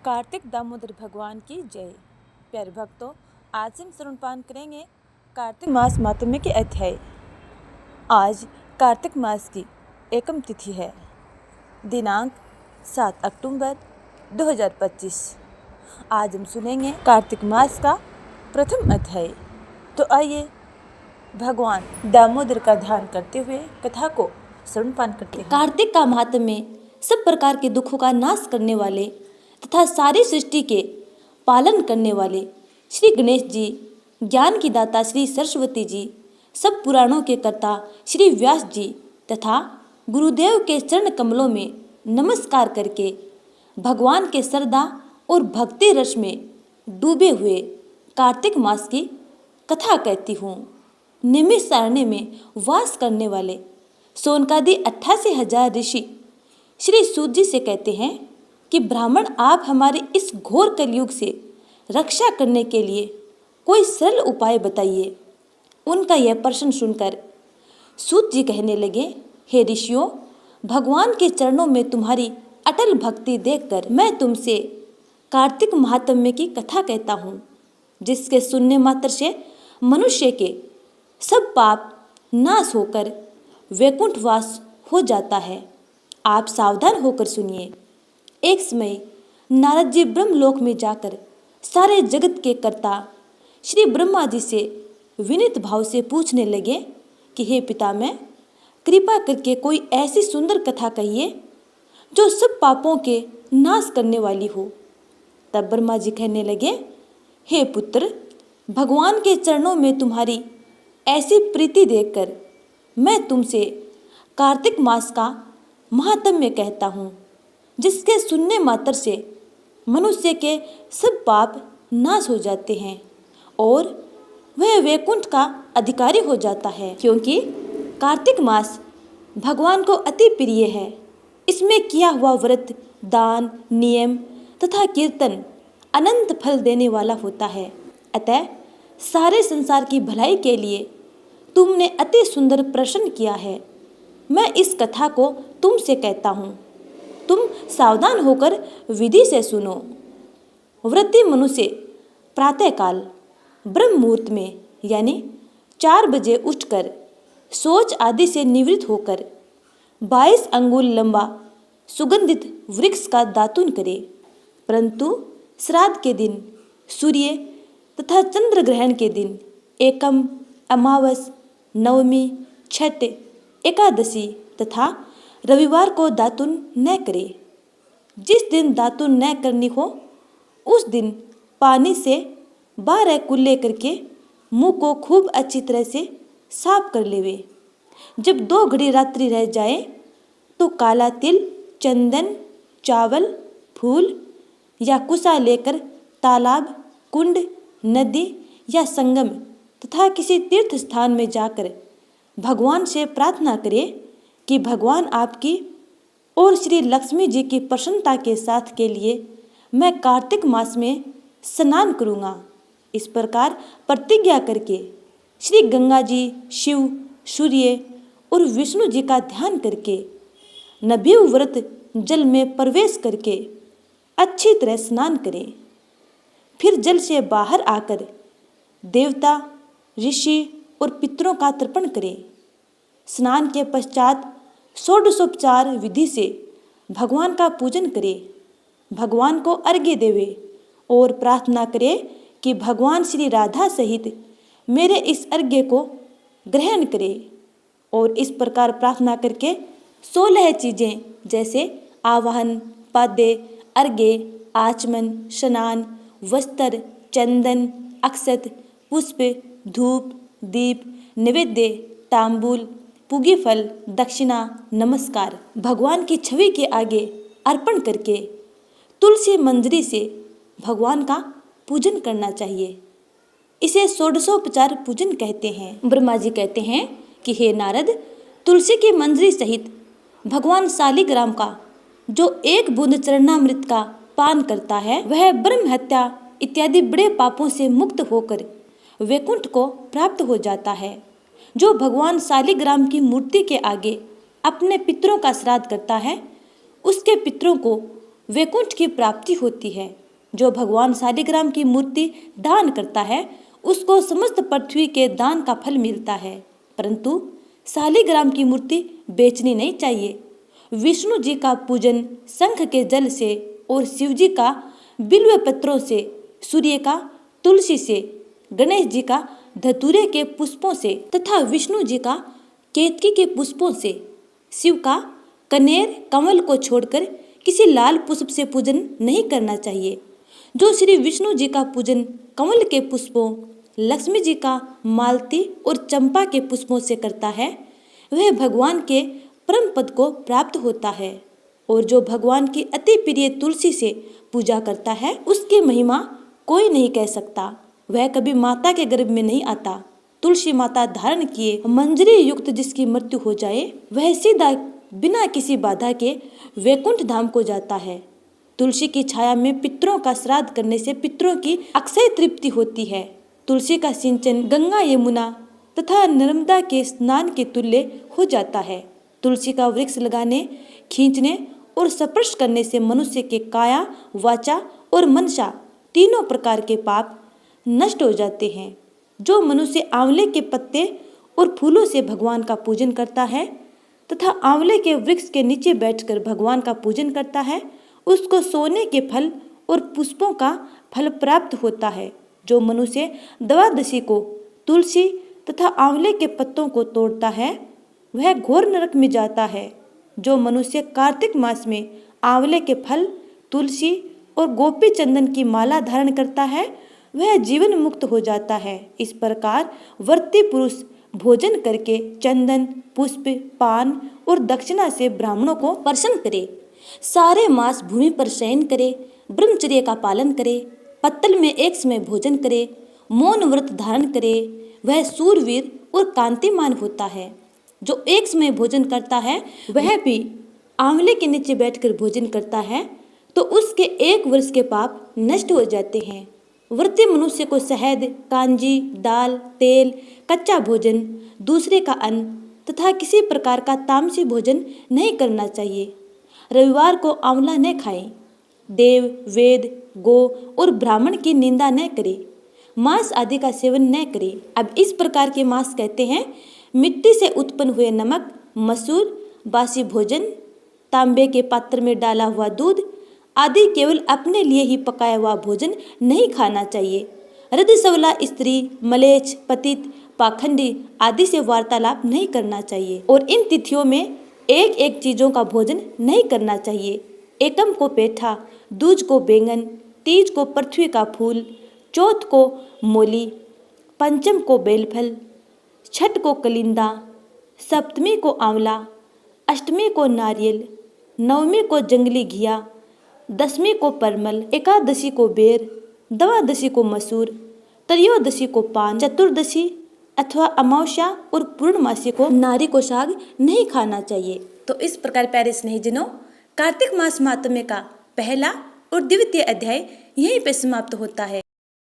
कार्तिक दामोदर भगवान की जय। प्यारे भक्तों, आज हम श्रवणपान करेंगे कार्तिक मास माहात्म्य के अध्याय। आज कार्तिक मास की एकम तिथि है, दिनांक 7 अक्टूबर 2025। आज हम सुनेंगे कार्तिक मास का प्रथम अध्याय। तो आइए भगवान दामोदर का ध्यान करते हुए कथा को श्रवणपान करते हैं। कार्तिक का महात्म्य सब प्रकार के दुखों का नाश करने वाले तथा सारी सृष्टि के पालन करने वाले श्री गणेश जी, ज्ञान की दाता श्री सरस्वती जी, सब पुराणों के कर्ता श्री व्यास जी तथा गुरुदेव के चरण कमलों में नमस्कार करके भगवान के श्रद्धा और भक्ति रस में डूबे हुए कार्तिक मास की कथा कहती हूँ। निमिषारण्य में वास करने वाले सोनकादि 88,000 ऋषि श्री सूत जी से कहते हैं कि ब्राह्मण, आप हमारे इस घोर कलयुग से रक्षा करने के लिए कोई सरल उपाय बताइए। उनका यह प्रश्न सुनकर सूत जी कहने लगे, हे ऋषियों, भगवान के चरणों में तुम्हारी अटल भक्ति देखकर मैं तुमसे कार्तिक महात्म्य की कथा कहता हूँ, जिसके सुनने मात्र से मनुष्य के सब पाप नाश होकर वैकुंठवास हो जाता है। आप सावधान होकर सुनिए। एक समय नारद जी ब्रह्मलोक में जाकर सारे जगत के कर्ता श्री ब्रह्मा जी से विनीत भाव से पूछने लगे कि हे पितामह, कृपा करके कोई ऐसी सुंदर कथा कहिए जो सब पापों के नाश करने वाली हो। तब ब्रह्मा जी कहने लगे, हे पुत्र, भगवान के चरणों में तुम्हारी ऐसी प्रीति देखकर मैं तुमसे कार्तिक मास का महात्म्य कहता हूँ, जिसके सुनने मात्र से मनुष्य के सब पाप नाश हो जाते हैं और वह वैकुंठ का अधिकारी हो जाता है। क्योंकि कार्तिक मास भगवान को अति प्रिय है। इसमें किया हुआ व्रत, दान, नियम तथा कीर्तन अनंत फल देने वाला होता है। अतः सारे संसार की भलाई के लिए तुमने अति सुंदर प्रश्न किया है। मैं इस कथा को तुमसे कहता हूँ, तुम सावधान होकर विधि से सुनो। व्रती मनुष्य प्रातःकाल ब्रह्म मुहूर्त में यानी 4 बजे उठकर शौच आदि से निवृत्त होकर 22 अंगुल लंबा सुगंधित वृक्ष का दातुन करे। परंतु श्राद्ध के दिन, सूर्य तथा चंद्र ग्रहण के दिन, एकम, अमावस, नवमी, छठ, एकादशी तथा रविवार को दातुन न करे। जिस दिन दातुन न करनी हो उस दिन पानी से 12 कुल्ले करके मुंह को खूब अच्छी तरह से साफ कर लेवे। जब 2 घड़ी रात्रि रह जाए तो काला तिल, चंदन, चावल, फूल या कुसा लेकर तालाब, कुंड, नदी या संगम तथा किसी तीर्थ स्थान में जाकर भगवान से प्रार्थना करे कि भगवान आपकी और श्री लक्ष्मी जी की प्रसन्नता के साथ के लिए मैं कार्तिक मास में स्नान करूँगा। इस प्रकार प्रतिज्ञा करके श्री गंगा जी, शिव, सूर्य और विष्णु जी का ध्यान करके नवयुग व्रत जल में प्रवेश करके अच्छी तरह स्नान करें। फिर जल से बाहर आकर देवता, ऋषि और पितरों का तर्पण करें। स्नान के पश्चात षोडशोपचार विधि से भगवान का पूजन करे, भगवान को अर्घ्य देवे और प्रार्थना करे कि भगवान श्री राधा सहित मेरे इस अर्घ्य को ग्रहण करे। और इस प्रकार प्रार्थना करके 16 चीज़ें जैसे आवाहन, पाद्य, अर्घ्य, आचमन, स्नान, वस्त्र, चंदन, अक्षत, पुष्प, धूप, दीप, नैवेद्य, तांबूल, पूगी फल, दक्षिणा, नमस्कार भगवान की छवि के आगे अर्पण करके तुलसी मंजरी से भगवान का पूजन करना चाहिए। इसे षोडशोपचार पूजन कहते हैं। ब्रह्मा जी कहते हैं कि हे नारद, तुलसी की मंजरी सहित भगवान शालिग्राम का जो 1 बूंद चरणामृत का पान करता है, वह ब्रह्म हत्या इत्यादि बड़े पापों से मुक्त होकर वैकुंठ को प्राप्त हो जाता है। जो भगवान शालिग्राम की मूर्ति के आगे अपने पितरों का श्राद्ध करता है, उसके पितरों को वैकुंठ की प्राप्ति होती है। जो भगवान शालिग्राम की मूर्ति दान करता है उसको समस्त पृथ्वी के दान का फल मिलता है, परंतु शालिग्राम की मूर्ति बेचनी नहीं चाहिए। विष्णु जी का पूजन शंख के जल से और शिव जी का बिल्व पत्रों से, सूर्य का तुलसी से, गणेश जी का धतूरे के पुष्पों से तथा विष्णु जी का केतकी के पुष्पों से, शिव का कनेर कमल को छोड़कर किसी लाल पुष्प से पूजन नहीं करना चाहिए। जो श्री विष्णु जी का पूजन कमल के पुष्पों, लक्ष्मी जी का मालती और चंपा के पुष्पों से करता है वह भगवान के परम पद को प्राप्त होता है। और जो भगवान की अति प्रिय तुलसी से पूजा करता है उसकी महिमा कोई नहीं कह सकता। वह कभी माता के गर्भ में नहीं आता। तुलसी माता धारण किए मंजरी युक्त जिसकी मृत्यु हो जाए वह सीधा बिना किसी बाधा के वैकुंठ धाम को जाता है। तुलसी की छाया में पितरों का श्राद्ध करने से पितरों की अक्षय तृप्ति होती है। तुलसी का सिंचन गंगा, यमुना तथा नर्मदा के स्नान के तुल्य हो जाता है। तुलसी का वृक्ष लगाने, खींचने और स्पर्श करने से मनुष्य के काया, वाचा और मनसा तीनों प्रकार के पाप नष्ट हो जाते हैं। जो मनुष्य आंवले के पत्ते और फूलों से भगवान का पूजन करता है तथा आंवले के वृक्ष के नीचे बैठकर भगवान का पूजन करता है उसको सोने के फल और पुष्पों का फल प्राप्त होता है। जो मनुष्य द्वादशी को तुलसी तथा आंवले के पत्तों को तोड़ता है वह घोर नरक में जाता है। जो मनुष्य कार्तिक मास में आंवले के फल, तुलसी और गोपी चंदन की माला धारण करता है वह जीवन मुक्त हो जाता है। इस प्रकार व्रती पुरुष भोजन करके चंदन, पुष्प, पान और दक्षिणा से ब्राह्मणों को प्रसन्न करे, सारे मास भूमि पर शयन करे, ब्रह्मचर्य का पालन करे, पत्तल में एक समय भोजन करे, मौन व्रत धारण करे, वह सूरवीर और कांतिमान होता है। जो एक समय भोजन करता है वह भी आंवले के नीचे बैठकर भोजन करता है तो उसके 1 वर्ष के पाप नष्ट हो जाते हैं। व्रती मनुष्य को शहद, कांजी, दाल, तेल, कच्चा भोजन, दूसरे का अन्न तथा किसी प्रकार का तामसी भोजन नहीं करना चाहिए। रविवार को आंवला न खाएं। देव, वेद, गो और ब्राह्मण की निंदा न करें। मांस आदि का सेवन न करें। अब इस प्रकार के मांस कहते हैं मिट्टी से उत्पन्न हुए नमक, मसूर, बासी भोजन, तांबे के पात्र में डाला हुआ दूध आदि केवल अपने लिए ही पकाया हुआ भोजन नहीं खाना चाहिए। रजस्वला स्त्री, मलेच्छ, पतित, पाखंडी आदि से वार्तालाप नहीं करना चाहिए और इन तिथियों में एक एक चीजों का भोजन नहीं करना चाहिए। एकम को पेठा, दूज को बैंगन, तीज को पृथ्वी का फूल, चौथ को मूली, पंचम को बेलफल, छठ को कलिंदा, सप्तमी को आंवला, अष्टमी को नारियल, नवमी को जंगली घिया, दसवीं को परमल, एकादशी को बेर, द्वादशी को मसूर, त्रयोदशी को पान, चतुर्दशी अथवा अमावस्या और पूर्णमासी को नारी को साग नहीं खाना चाहिए। तो इस प्रकार प्यारे स्नेहीजनों, कार्तिक मास महात्म्य का पहला और द्वितीय अध्याय यहीं पे समाप्त होता है।